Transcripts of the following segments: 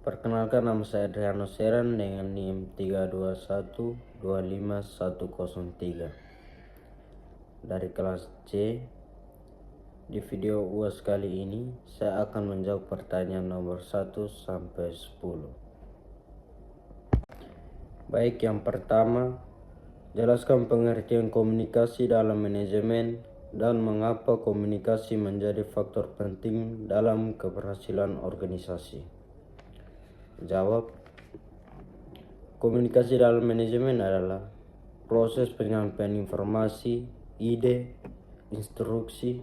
Perkenalkan, nama saya Adriano Seran dengan NIM 321-25103 dari kelas C. Di video UAS kali ini saya akan menjawab pertanyaan nomor 1 sampai 10. Baik, yang pertama, jelaskan pengertian komunikasi dalam manajemen dan mengapa komunikasi menjadi faktor penting dalam keberhasilan organisasi. Jawab. Komunikasi dalam manajemen adalah proses penyampaian informasi, ide, instruksi,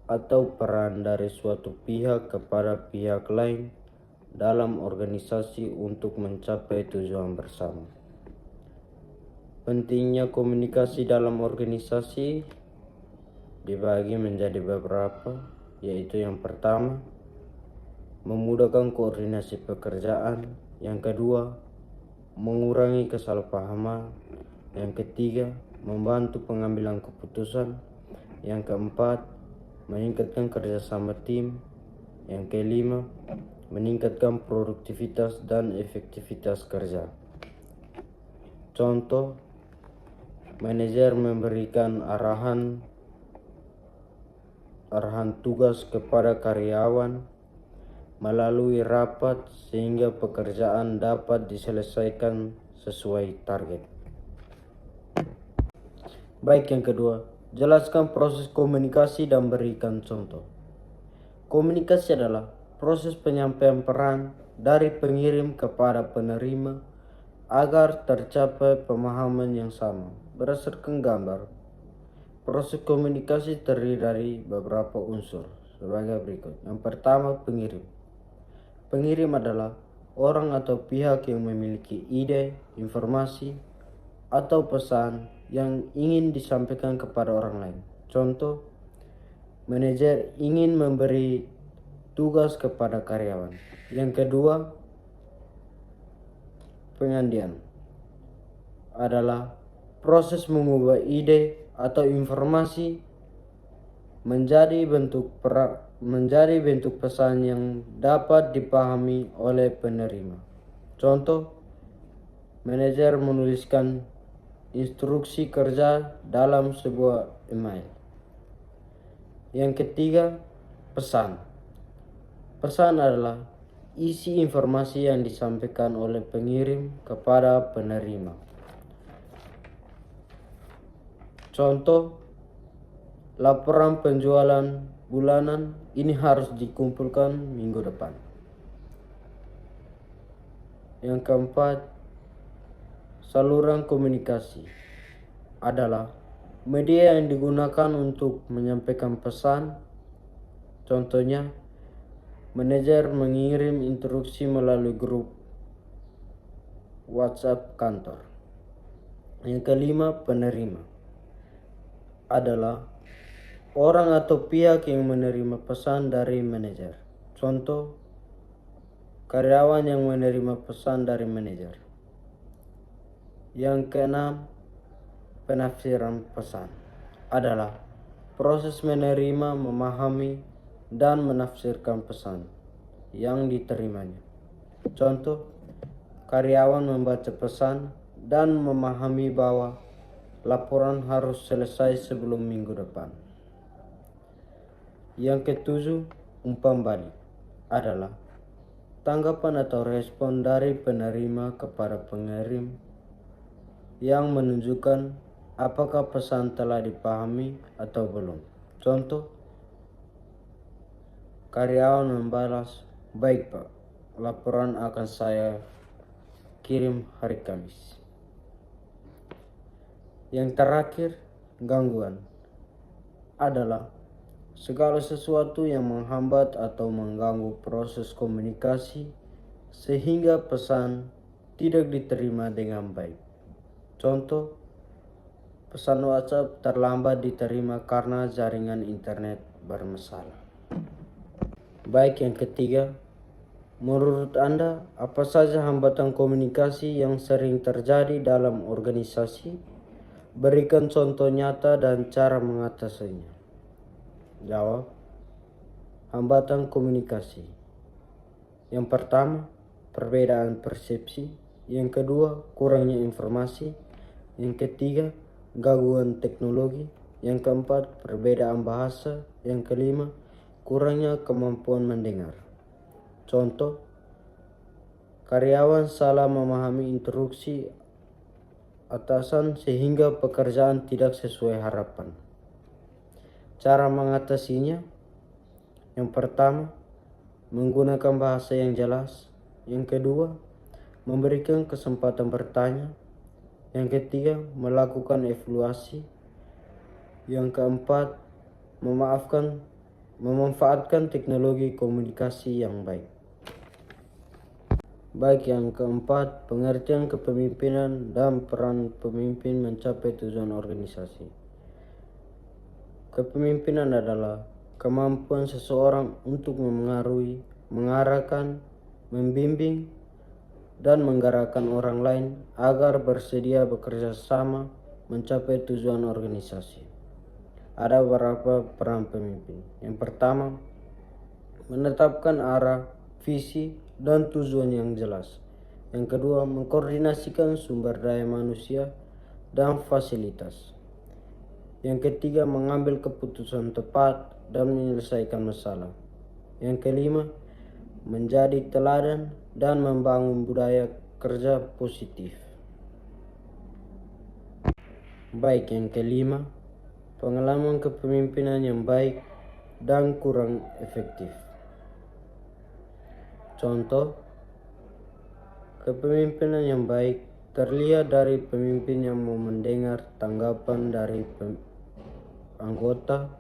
atau peran dari suatu pihak kepada pihak lain dalam organisasi untuk mencapai tujuan bersama. Pentingnya komunikasi dalam organisasi dibagi menjadi beberapa, yaitu yang pertama, memudahkan koordinasi pekerjaan. Yang kedua, mengurangi kesalahpahaman. Yang ketiga, membantu pengambilan keputusan. Yang keempat, meningkatkan kerjasama tim. Yang kelima, meningkatkan produktivitas dan efektivitas kerja. Contoh, manajer memberikan arahan tugas kepada karyawan melalui rapat sehingga pekerjaan dapat diselesaikan sesuai target. Baik, yang kedua, jelaskan proses komunikasi dan berikan contoh. Komunikasi adalah proses penyampaian peran dari pengirim kepada penerima agar tercapai pemahaman yang sama. Berdasarkan gambar, proses komunikasi terdiri dari beberapa unsur sebagai berikut. Yang pertama, pengirim. Pengirim adalah orang atau pihak yang memiliki ide, informasi, atau pesan yang ingin disampaikan kepada orang lain. Contoh, manajer ingin memberi tugas kepada karyawan. Yang kedua, pengandian adalah proses mengubah ide atau informasi menjadi bentuk pesan yang dapat dipahami oleh penerima. Contoh, manajer menuliskan instruksi kerja dalam sebuah email. Yang ketiga, pesan. Pesan adalah isi informasi yang disampaikan oleh pengirim kepada penerima. Contoh, laporan penjualan bulanan ini harus dikumpulkan minggu depan. Yang keempat, saluran komunikasi adalah media yang digunakan untuk menyampaikan pesan. Contohnya, manajer mengirim instruksi melalui grup WhatsApp kantor. Yang kelima, penerima adalah orang atau pihak yang menerima pesan dari manajer. Contoh, karyawan yang menerima pesan dari manajer. Yang keenam, penafsiran pesan adalah proses menerima, memahami, dan menafsirkan pesan yang diterimanya. Contoh, karyawan membaca pesan dan memahami bahwa laporan harus selesai sebelum minggu depan. Yang ketujuh, umpan balik adalah tanggapan atau respon dari penerima kepada pengirim yang menunjukkan apakah pesan telah dipahami atau belum. Contoh, karyawan membalas, "Baik Pak, laporan akan saya kirim hari Kamis." Yang terakhir, gangguan adalah segala sesuatu yang menghambat atau mengganggu proses komunikasi sehingga pesan tidak diterima dengan baik. Contoh, pesan WhatsApp terlambat diterima karena jaringan internet bermasalah. Baik, yang ketiga, menurut Anda, apa saja hambatan komunikasi yang sering terjadi dalam organisasi? Berikan contoh nyata dan cara mengatasinya. Jawab. Hambatan komunikasi Yang pertama, perbedaan persepsi. Yang kedua, kurangnya informasi. Yang ketiga, gangguan teknologi. Yang keempat, perbedaan bahasa. Yang kelima, kurangnya kemampuan mendengar. Contoh, karyawan salah memahami instruksi atasan sehingga pekerjaan tidak sesuai harapan. Cara mengatasinya, yang pertama, menggunakan bahasa yang jelas. Yang kedua, memberikan kesempatan bertanya. Yang ketiga, melakukan evaluasi. Yang keempat, memanfaatkan teknologi komunikasi yang baik. Baik, yang keempat, pengertian kepemimpinan dan peran pemimpin mencapai tujuan organisasi. Kepemimpinan adalah kemampuan seseorang untuk memengaruhi, mengarahkan, membimbing, dan menggerakkan orang lain agar bersedia bekerja sama mencapai tujuan organisasi. Ada beberapa peran pemimpin. Yang pertama, menetapkan arah, visi, dan tujuan yang jelas. Yang kedua, mengkoordinasikan sumber daya manusia dan fasilitas. Yang ketiga, mengambil keputusan tepat dan menyelesaikan masalah. Yang kelima, menjadi teladan dan membangun budaya kerja positif. Baik, yang kelima, pengalaman kepemimpinan yang baik dan kurang efektif. Contoh, kepemimpinan yang baik terlihat dari pemimpin yang mau mendengar tanggapan dari anggota,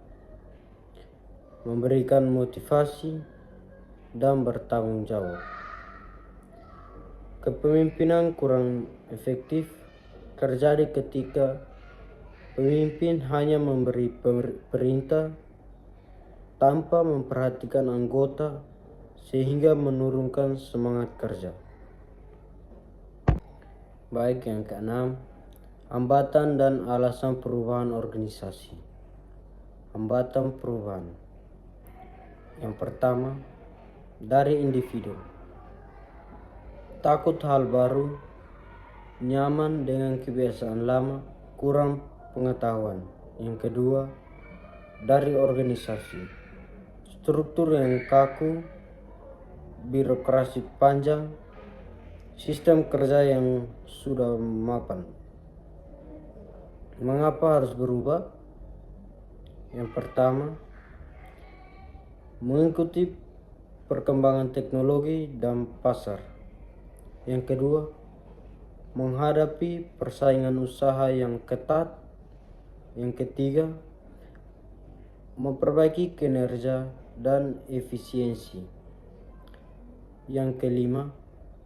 memberikan motivasi, dan bertanggung jawab. Kepemimpinan kurang efektif terjadi ketika pemimpin hanya memberi perintah tanpa memperhatikan anggota sehingga menurunkan semangat kerja. Baik, yang keenam, hambatan dan alasan perubahan organisasi. Hambatan perubahan. Yang pertama, dari individu. Takut hal baru, nyaman dengan kebiasaan lama, kurang pengetahuan. Yang kedua, dari organisasi. Struktur yang kaku, birokrasi panjang, sistem kerja yang sudah mapan. Mengapa harus berubah? Yang pertama, mengikuti perkembangan teknologi dan pasar. Yang kedua, menghadapi persaingan usaha yang ketat. Yang ketiga, memperbaiki kinerja dan efisiensi. Yang kelima,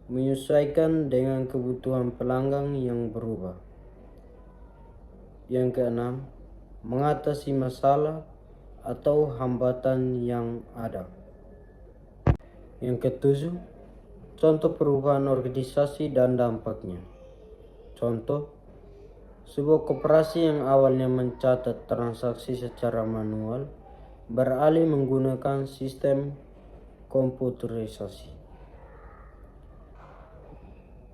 menyesuaikan dengan kebutuhan pelanggan yang berubah. Yang keenam, mengatasi masalah atau hambatan yang ada. Yang ketujuh, contoh perubahan organisasi dan dampaknya. Contoh, sebuah koperasi yang awalnya mencatat transaksi secara manual beralih menggunakan sistem komputerisasi.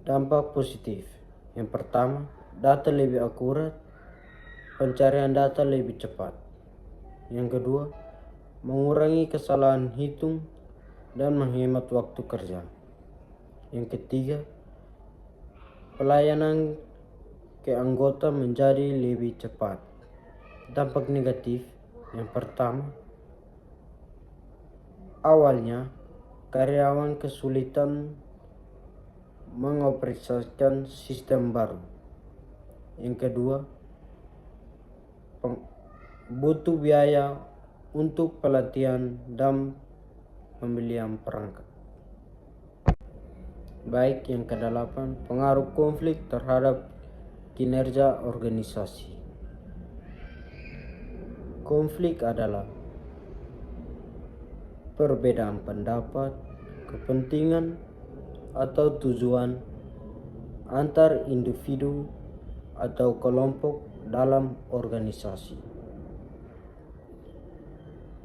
Dampak positif. Yang pertama, data lebih akurat, pencarian data lebih cepat. Yang kedua, mengurangi kesalahan hitung dan menghemat waktu kerja. Yang ketiga, pelayanan ke anggota menjadi lebih cepat. Dampak negatif. Yang pertama, awalnya karyawan kesulitan mengoperasikan sistem baru. Yang kedua, butuh biaya untuk pelatihan dan pembelian perangkat. Baik, yang kedelapan, pengaruh konflik terhadap kinerja organisasi. Konflik adalah perbedaan pendapat, kepentingan, atau tujuan antar individu atau kelompok dalam organisasi.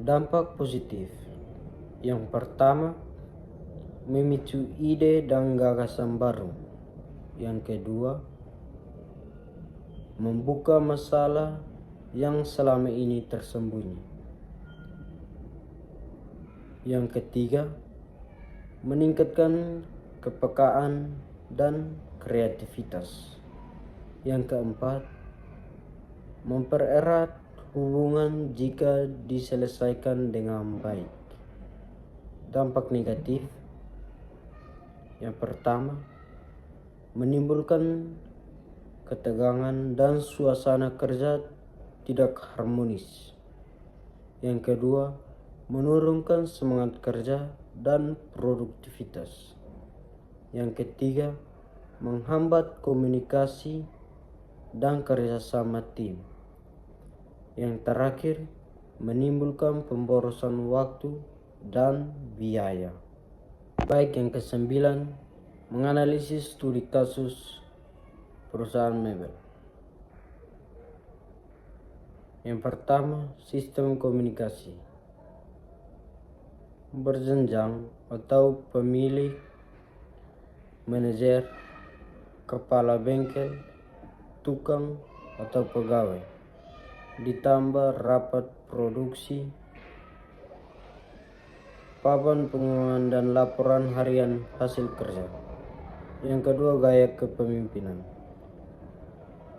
Dampak positif. Yang pertama, memicu ide dan gagasan baru. Yang kedua, membuka masalah yang selama ini tersembunyi. Yang ketiga, meningkatkan kepekaan dan kreativitas. Yang keempat, mempererat hubungan jika diselesaikan dengan baik. Dampak negatif yang pertama, menimbulkan ketegangan dan suasana kerja tidak harmonis. Yang kedua, menurunkan semangat kerja dan produktivitas. Yang ketiga, menghambat komunikasi dan kerjasama tim. Yang terakhir, menimbulkan pemborosan waktu dan biaya. Baik, yang kesembilan, menganalisis studi kasus perusahaan mebel. Yang pertama, sistem komunikasi berjenjang atau pemilik, manajer, kepala bengkel, tukang atau pegawai, ditambah rapat produksi, papan pengumuman dan laporan harian hasil kerja. Yang kedua, gaya kepemimpinan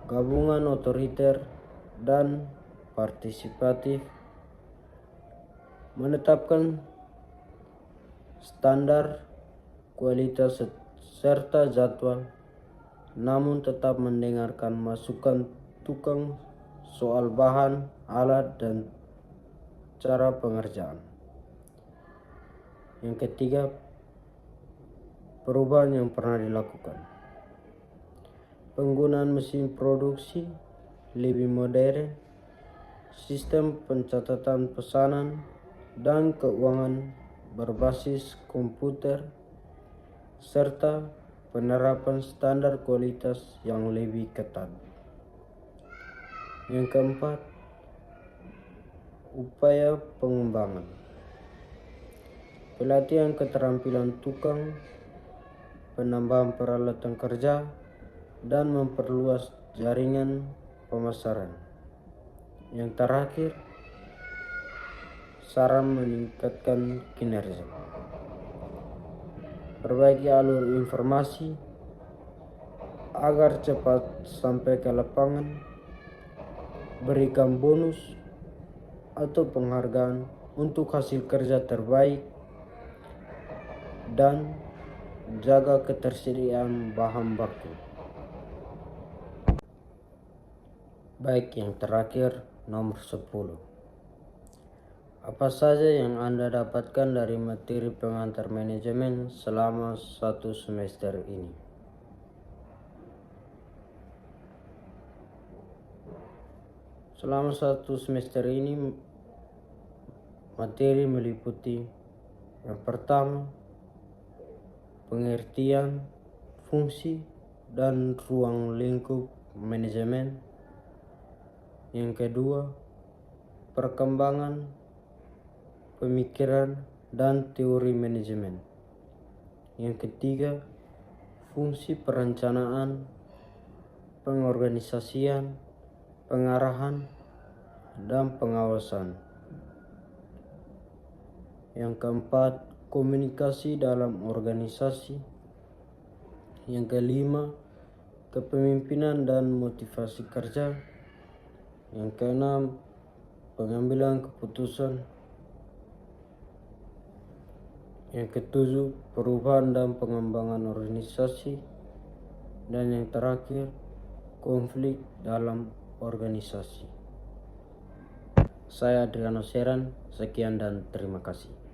gabungan otoriter dan partisipatif, menetapkan standar kualitas serta jadwal, namun tetap mendengarkan masukan tukang soal bahan, alat, dan cara pengerjaan. Yang ketiga, perubahan yang pernah dilakukan. Penggunaan mesin produksi lebih modern, sistem pencatatan pesanan dan keuangan berbasis komputer, serta penerapan standar kualitas yang lebih ketat. Yang keempat, upaya pengembangan. Pelatihan keterampilan tukang, penambahan peralatan kerja, dan memperluas jaringan pemasaran. Yang terakhir, saran meningkatkan kinerja. Perbaiki alur informasi agar cepat sampai ke lapangan, berikan bonus atau penghargaan untuk hasil kerja terbaik, dan jaga ketersediaan bahan baku. Baik, yang terakhir, nomor 10. Apa saja yang Anda dapatkan dari materi pengantar manajemen selama 1 semester ini? Selama 1 semester ini, materi meliputi yang pertama, pengertian, fungsi, dan ruang lingkup manajemen. Yang kedua, perkembangan pemikiran dan teori manajemen. Yang ketiga, fungsi perencanaan, pengorganisasian, pengarahan, dan pengawasan. Yang keempat, komunikasi dalam organisasi. Yang kelima, kepemimpinan dan motivasi kerja. Yang keenam, pengambilan keputusan. Yang ketujuh, perubahan dan pengembangan organisasi. Dan yang terakhir, konflik dalam organisasi. Saya Adriano Seran, sekian dan terima kasih.